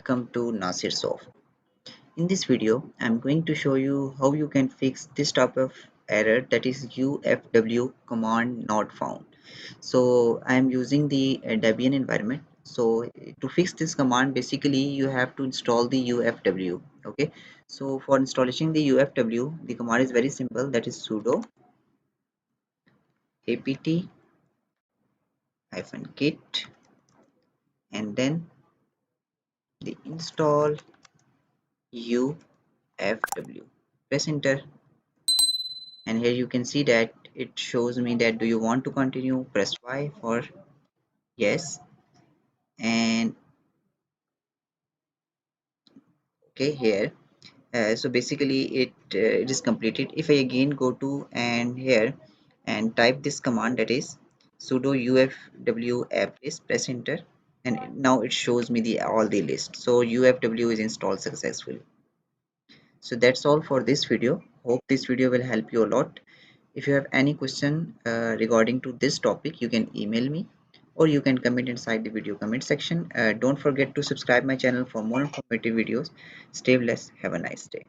welcome to Nasir Soft. In this video, I'm going to show you how you can fix this type of error, that is UFW command not found. So I'm using the Debian environment. So to fix this command, basically you have to install the UFW. Okay. So for installing the UFW, the command is very simple. That is sudo apt-get and then the install UFW. Press enter, and here you can see that it shows me that do you want to continue, press Y for yes. And okay, here so basically it is completed. If I again go to and here and type this command, that is sudo ufw applist, press enter, and now it shows me the all the list. So UFW is installed successfully. So that's all for this video. Hope this video will help you a lot. If you have any question regarding to this topic, you can email me or you can comment inside the video comment section. Don't forget to subscribe my channel for more informative videos. Stay blessed. Have a nice day.